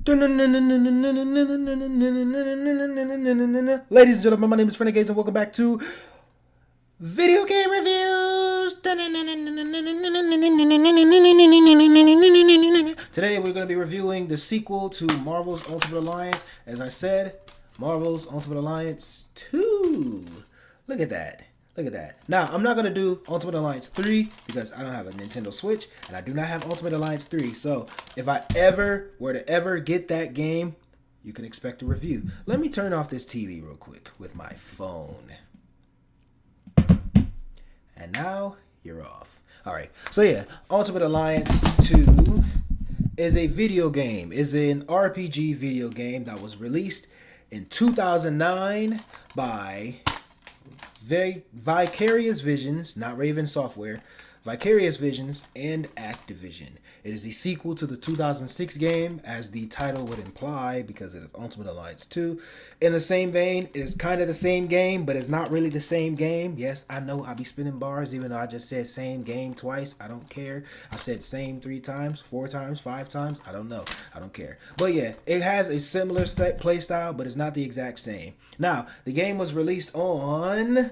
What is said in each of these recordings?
Ladies and gentlemen, my name is Renegades and welcome back to Video Game Reviews. Today we're going to be reviewing the sequel to Marvel's Ultimate Alliance. As I said, Marvel's Ultimate Alliance 2. Look at that. Look at that. Now, I'm not going to do Ultimate Alliance 3 because I don't have a Nintendo Switch and I do not have Ultimate Alliance 3. So, if I were to ever get that game, you can expect a review. Let me turn off this TV real quick with my phone. And now, you're off. Alright, so yeah, Ultimate Alliance 2 is a video game. Is an RPG video game that was released in 2009 by Vicarious Visions, not Raven Software, Vicarious Visions and Activision. It is the sequel to the 2006 game, as the title would imply, because it is Ultimate Alliance 2. In the same vein, it is kind of the same game, but it's not really the same game. Yes, I know I'll be spinning bars, even though I just said same game twice. I don't care. I said same 3 times, 4 times, 5 times. I don't know. I don't care. But yeah, it has a similar play style, but it's not the exact same. Now, the game was released on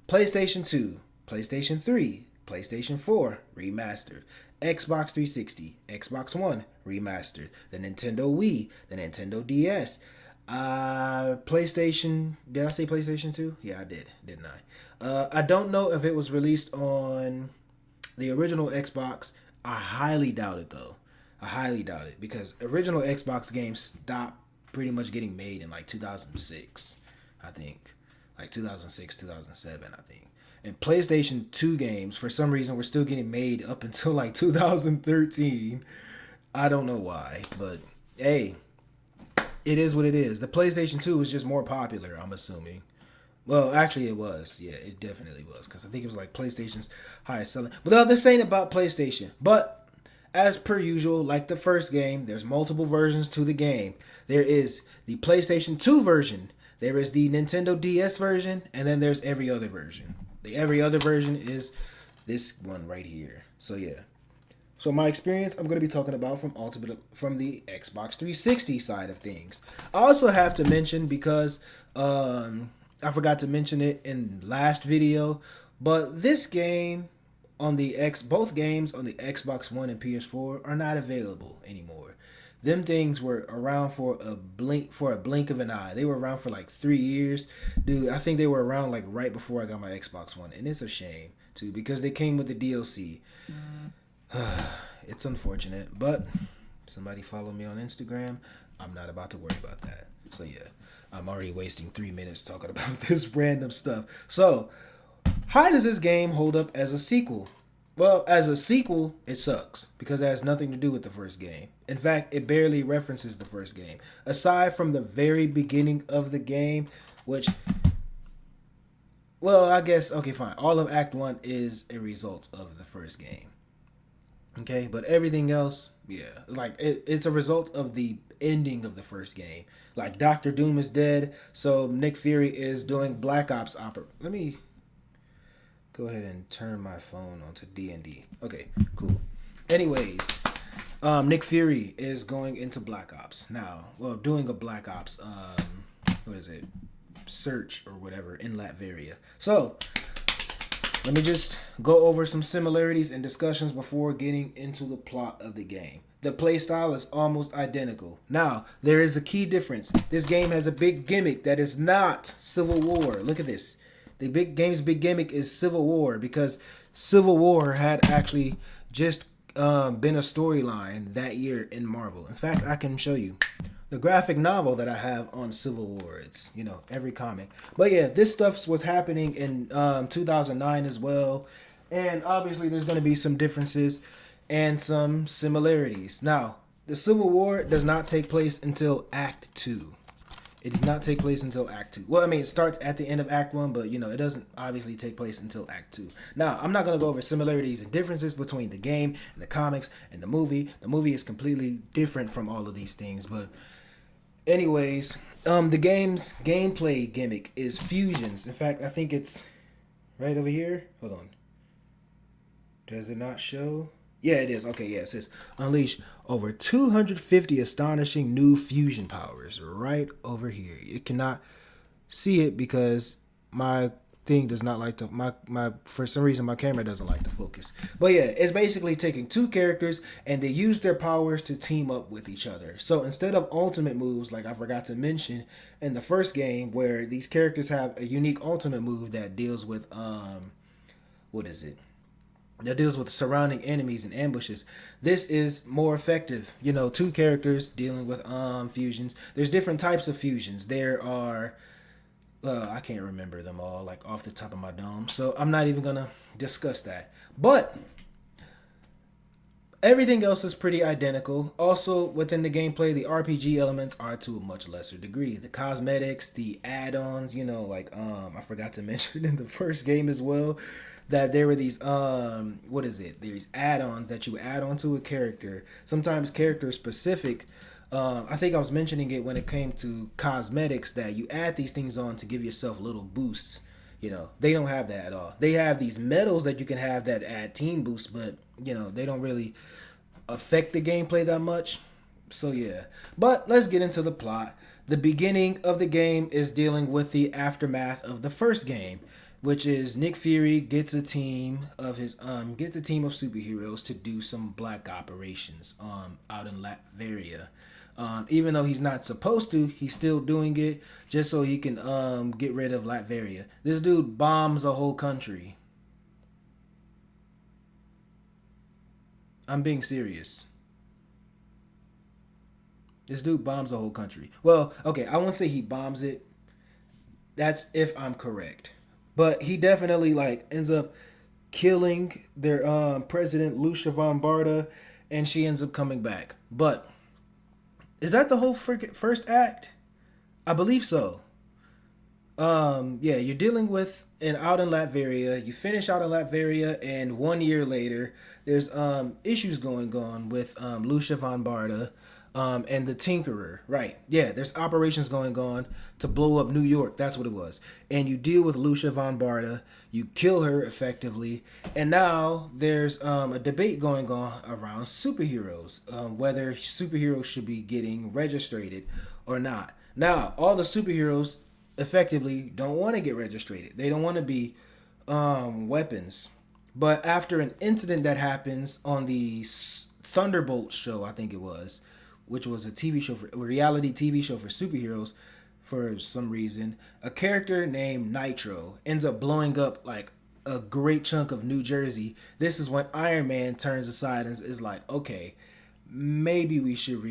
PlayStation 2, PlayStation 3, PlayStation 4 remastered, Xbox 360, Xbox One remastered, the Nintendo Wii, the Nintendo DS, PlayStation. Did I say PlayStation 2? Yeah, I did, didn't I? I don't know if it was released on the original Xbox. I highly doubt it though. I highly doubt it because original Xbox games stopped pretty much getting made in like 2006, I think. Like 2006, 2007, I think. And PlayStation 2 games, for some reason, were still getting made up until like 2013. I don't know why, but hey, it is what it is. The PlayStation 2 was just more popular, I'm assuming. Well, actually, it was. Yeah, it definitely was. Because I think it was like PlayStation's highest selling. But this ain't about PlayStation. But as per usual, like the first game, there's multiple versions to the game. There is the PlayStation 2 version. There is the Nintendo DS version. And then there's every other version. The every other version is this one right here. So yeah. So my experience, I'm going to be talking about from the Xbox 360 side of things. I also have to mention, because I forgot to mention it in last video, but this game on both games on the Xbox One and PS4 are not available anymore. Them things were around for a blink of an eye. They were around for like 3 years. Dude, I think they were around like right before I got my Xbox One. And it's a shame too, because they came with the DLC. It's unfortunate, but somebody follow me on Instagram. I'm not about to worry about that. So yeah, I'm already wasting 3 minutes talking about this random stuff. So, how does this game hold up as a sequel? Well, as a sequel, it sucks because it has nothing to do with the first game. In fact, it barely references the first game. Aside from the very beginning of the game, which, well, I guess, okay, fine. All of Act 1 is a result of the first game. Okay, but everything else, yeah, like it's a result of the ending of the first game. Like Doctor Doom is dead, so Nick Fury is doing Black Ops Let me go ahead and turn my phone onto D&D. Okay, cool. Anyways, Nick Fury is going into Black Ops now. Well, doing a Black Ops, what is it? Search or whatever in Latveria. So, let me just go over some similarities and discussions before getting into the plot of the game. The playstyle is almost identical. Now, there is a key difference. This game has a big gimmick that is not Civil War. Look at this. The game's big gimmick is Civil War, because Civil War had actually just been a storyline that year in Marvel. In fact, I can show you the graphic novel that I have on Civil War. It's, every comic. But yeah, this stuff was happening in 2009 as well. And obviously there's going to be some differences and some similarities. Now, the Civil War does not take place until Act 2. It does not take place until Act 2. Well, I mean, it starts at the end of Act 1, but, it doesn't obviously take place until Act 2. Now, I'm not going to go over similarities and differences between the game and the comics and the movie. The movie is completely different from all of these things, but anyways, the game's gameplay gimmick is fusions. In fact, I think it's right over here. Hold on. Does it not show? Yeah, it is. Okay, yeah, it says unleash over 250 astonishing new fusion powers right over here. It cannot see it because my thing does not like to my for some reason my camera doesn't like to focus. But yeah, it's basically taking two characters and they use their powers to team up with each other. So instead of ultimate moves, like I forgot to mention in the first game, where these characters have a unique ultimate move that deals with what is it? That deals with surrounding enemies and ambushes. This is more effective. You know, two characters dealing with fusions. There's different types of fusions. There are I can't remember them all like off the top of my dome. So I'm not even gonna discuss that. But everything else is pretty identical. Also, within the gameplay, the RPG elements are to a much lesser degree. The cosmetics, the add-ons, you know, like I forgot to mention in the first game as well that there were these what is it? There's add-ons that you add onto a character. Sometimes character specific. I think I was mentioning it when it came to cosmetics that you add these things on to give yourself little boosts. You know, they don't have that at all. They have these medals that you can have that add team boosts, but you know, they don't really affect the gameplay that much. So yeah. But let's get into the plot. The beginning of the game is dealing with the aftermath of the first game, which is Nick Fury gets a team of superheroes to do some black operations out in Latveria. Even though he's not supposed to, he's still doing it just so he can get rid of Latveria. This dude bombs a whole country. I'm being serious. This dude bombs a whole country. Well, okay, I won't say he bombs it. That's if I'm correct. But he definitely like ends up killing their president Lucia von Barda, and she ends up coming back. But is that the whole freaking first act? I believe so. Yeah, you're dealing with and out in Latveria. You finish out in Latveria, and 1 year later, there's issues going on with Lucia von Barda, and the Tinkerer. Right? Yeah, there's operations going on to blow up New York. That's what it was. And you deal with Lucia von Barda. You kill her effectively, and now there's a debate going on around superheroes, whether superheroes should be getting registered or not. Now, all the superheroes effectively don't want to get registered. They don't want to be weapons. But after an incident that happens on the Thunderbolt show, I think it was, which was a reality TV show for superheroes, for some reason, a character named Nitro ends up blowing up like a great chunk of New Jersey. This is when Iron Man turns aside and is like, okay, maybe we should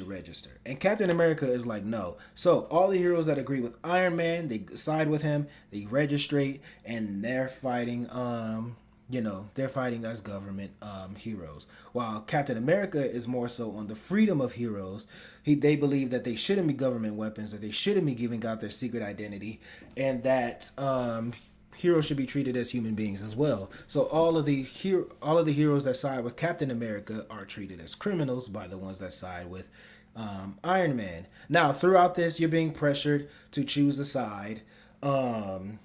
register. And Captain America is like, no. So all the heroes that agree with Iron Man, they side with him, they registrate, and they're fighting they're fighting as government heroes. While Captain America is more so on the freedom of heroes. They believe that they shouldn't be government weapons, that they shouldn't be giving out their secret identity, and that heroes should be treated as human beings as well. So all of the heroes that side with Captain America are treated as criminals by the ones that side with Iron Man. Now, throughout this, you're being pressured to choose a side. Throughout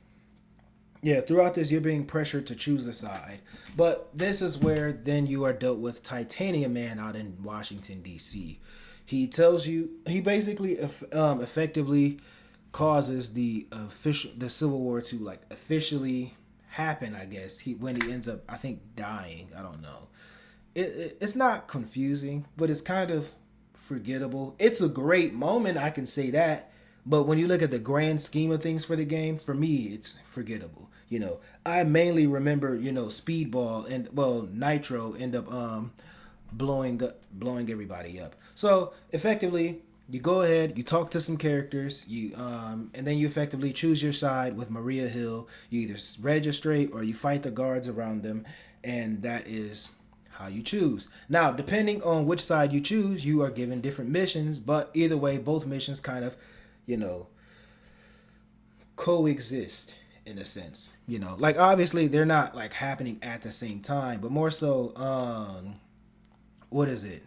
this, you're being pressured to choose a side. But this is where then you are dealt with Titanium Man out in Washington, D.C. He basically effectively causes the Civil War to like officially happen. I guess when he ends up, I think, dying. I don't know. It's not confusing, but it's kind of forgettable. It's a great moment, I can say that. But when you look at the grand scheme of things for the game, for me, it's forgettable. You know, I mainly remember, Speedball and Nitro end up blowing everybody up. So effectively, you go ahead, you talk to some characters, and then you effectively choose your side with Maria Hill. You either registrate or you fight the guards around them, and that is how you choose. Now, depending on which side you choose, you are given different missions, but either way, both missions kind of, coexist in a sense. Like obviously they're not like happening at the same time, but more so, what is it?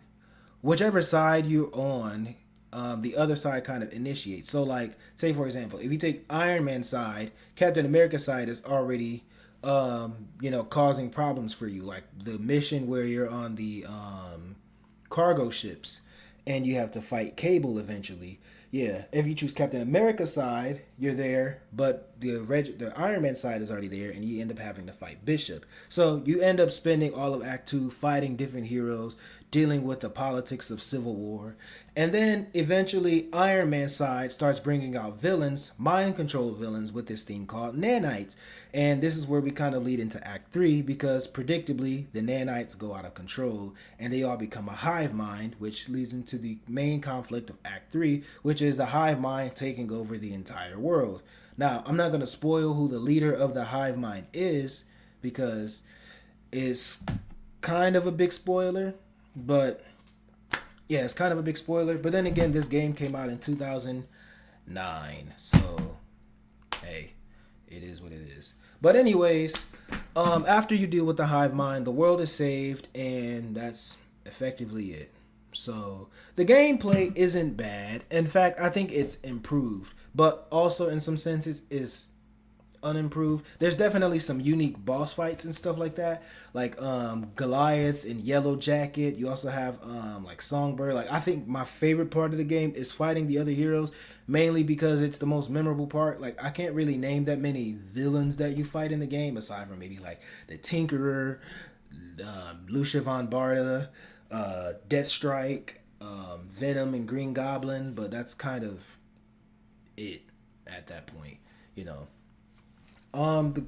Whichever side you're on, the other side kind of initiates. So, like, say for example, if you take Iron Man side, Captain America side is already causing problems for you, like the mission where you're on the cargo ships and you have to fight Cable eventually. Yeah, if you choose Captain America side, you're there, but the Iron Man side is already there, and you end up having to fight Bishop. So you end up spending all of Act Two fighting different heroes, dealing with the politics of Civil War, and then eventually Iron Man side starts bringing out villains, mind control villains, with this thing called nanites, and this is where we kind of lead into Act Three because predictably the nanites go out of control and they all become a hive mind, which leads into the main conflict of Act Three, which is the hive mind taking over the entire world. Now, I'm not going to spoil who the leader of the hive mind is because it's kind of a big spoiler, but yeah, it's kind of a big spoiler. But then again, this game came out in 2009, so hey, it is what it is. But anyways, after you deal with the hive mind, the world is saved, and that's effectively it. So the gameplay isn't bad. In fact, I think it's improved, but also in some senses is unimproved. There's definitely some unique boss fights and stuff like that, like Goliath and Yellow Jacket. You also have like Songbird. Like I think my favorite part of the game is fighting the other heroes, mainly because it's the most memorable part. Like I can't really name that many villains that you fight in the game aside from maybe like the Tinkerer, Lucia von Barda, Deathstrike, Venom, and Green Goblin. But that's kind of it at that point, you know. The,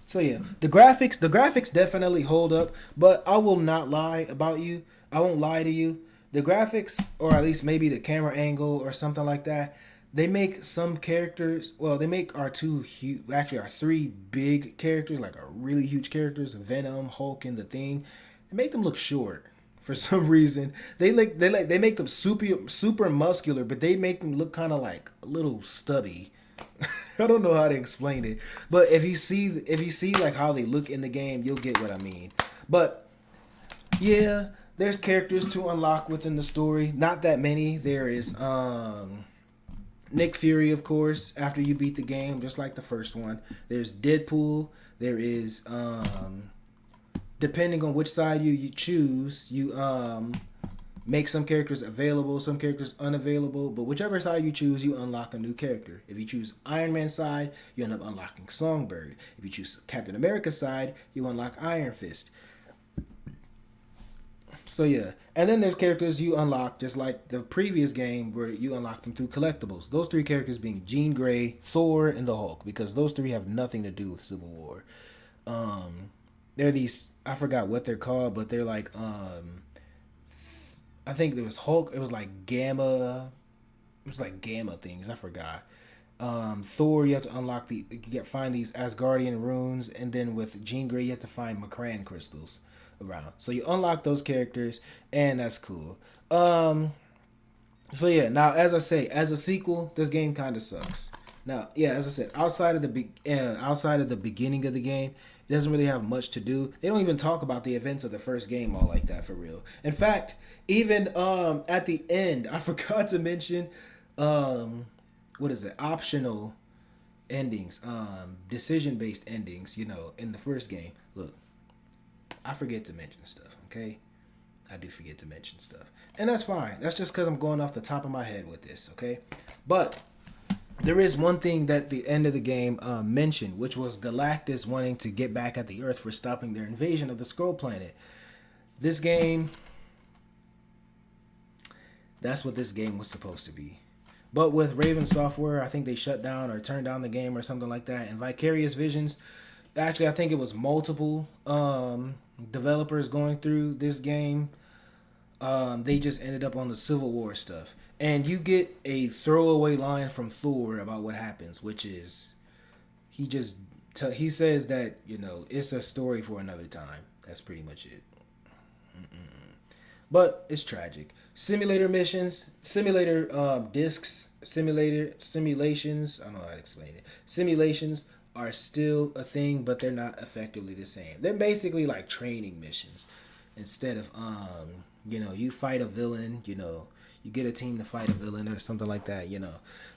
so yeah, the graphics definitely hold up, but I will not lie about you. I won't lie to you. The graphics, or at least maybe the camera angle or something like that, they make some characters. Well, they make our two huge, actually our three big characters, like our really huge characters, Venom, Hulk, and the Thing. They make them look short for some reason. They make them super muscular, but they make them look kind of like a little stubby. I don't know how to explain it, but if you see like how they look in the game, you'll get what I mean. But yeah, there's characters to unlock within the story. Not that many. There is Nick Fury, of course, after you beat the game, just like the first one. There's Deadpool. There is depending on which side you choose, you make some characters available, some characters unavailable, but whichever side you choose, you unlock a new character. If you choose Iron Man side, you end up unlocking Songbird. If you choose Captain America side, you unlock Iron Fist. So yeah, and then there's characters you unlock just like the previous game where you unlock them through collectibles. Those three characters being Jean Grey, Thor, and the Hulk, because those three have nothing to do with Civil War. They're these, I forgot what they're called, but they're like I think there was Hulk. It was like Gamma. It was like Gamma things. I forgot. Thor, you have to unlock find these Asgardian runes, and then with Jean Grey, you have to find Macran crystals around. So you unlock those characters, and that's cool. So yeah, now as I say, as a sequel, this game kind of sucks. Now, yeah, as I said, outside of the beginning of the game, it doesn't really have much to do. They don't even talk about the events of the first game all like that for real. In fact, even at the end, I forgot to mention what is it? Optional endings, decision based endings. You know, in the first game. Look, I forget to mention stuff. Okay, I do forget to mention stuff, and that's fine. That's just because I'm going off the top of my head with this. Okay, but there is one thing that the end of the game mentioned, which was Galactus wanting to get back at the Earth for stopping their invasion of the Skrull planet. This game, that's what this game was supposed to be. But with Raven Software, I think they shut down or turned down the game or something like that. And Vicarious Visions, actually, I think it was multiple developers going through this game. They just ended up on the Civil War stuff. And you get a throwaway line from Thor about what happens, which is he says that, you know, it's a story for another time. That's pretty much it. But it's tragic. Simulator missions, simulator discs, simulations. I don't know how to explain it. Simulations are still a thing, but they're not effectively the same. They're basically like training missions instead of You fight a villain, you get a team to fight a villain or something like that,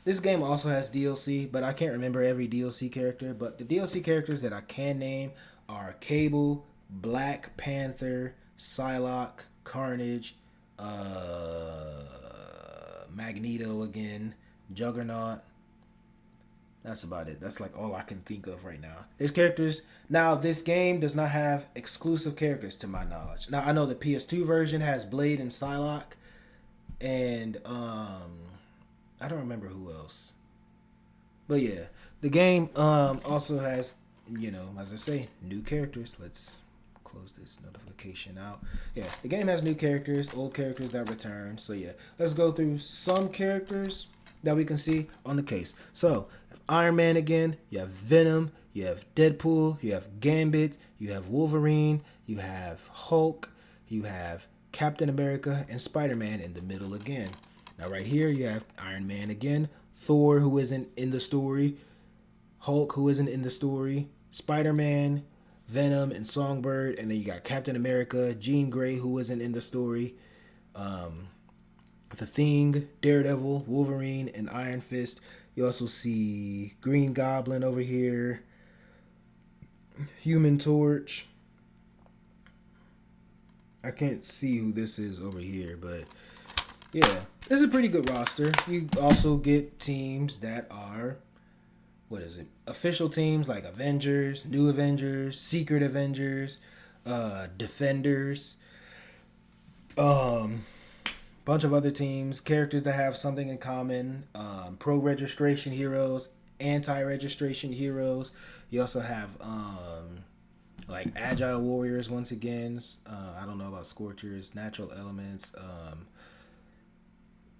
This game also has DLC, but I can't remember every DLC character. But the DLC characters that I can name are Cable, Black Panther, Psylocke, Carnage, Magneto again, Juggernaut. That's about it. That's like all I can think of right now. There's characters. Now, this game does not have exclusive characters to my knowledge. Now, I know the PS2 version has Blade and Psylocke. And I don't remember who else. But yeah, the game also has, as I say, new characters. Let's close this notification out. Yeah, the game has new characters, old characters that return. So yeah, let's go through some characters that we can see on the case. So Iron Man again, you have Venom, you have Deadpool, you have Gambit, you have Wolverine, you have Hulk, you have Captain America, and Spider-Man in the middle again. Now right here you have Iron Man again, Thor, who isn't in the story, Hulk, who isn't in the story, Spider-Man, Venom, and Songbird, and then you got Captain America, Jean Grey, who isn't in the story, The Thing, Daredevil, Wolverine, and Iron Fist. You also see Green Goblin over here, Human Torch. I can't see who this is over here, but yeah, this is a pretty good roster. You also get teams that are, official teams like Avengers, New Avengers, Secret Avengers, Defenders, bunch of other teams, characters that have something in common, pro registration heroes, anti-registration heroes. You also have like Agile Warriors once again. I don't know about Scorchers, Natural Elements.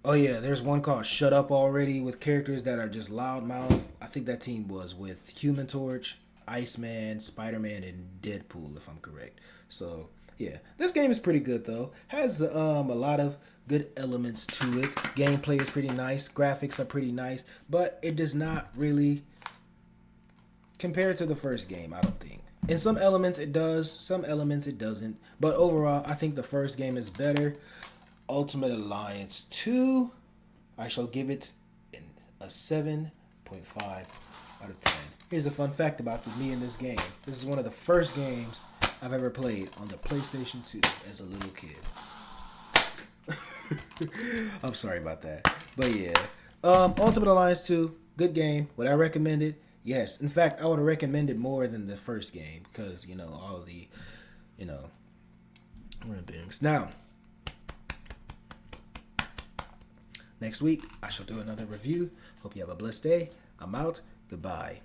Oh yeah, there's one called Shut Up Already with characters that are just loudmouth. I think that team was with Human Torch, Iceman, Spider-Man, and Deadpool, if I'm correct. So yeah, this game is pretty good though. Has a lot of good elements to it. Gameplay is pretty nice. Graphics are pretty nice, but it does not really compare to the first game, I don't think. In some elements it does, some elements it doesn't. But overall, I think the first game is better. Ultimate Alliance 2, I shall give it a 7.5 out of 10. Here's a fun fact about me in this game. This is one of the first games I've ever played on the PlayStation 2 as a little kid. I'm sorry about that. But yeah. Ultimate Alliance 2, good game. Would I recommend it? Yes. In fact, I would recommend it more than the first game because, all of the, things. Now, next week, I shall do another review. Hope you have a blessed day. I'm out. Goodbye.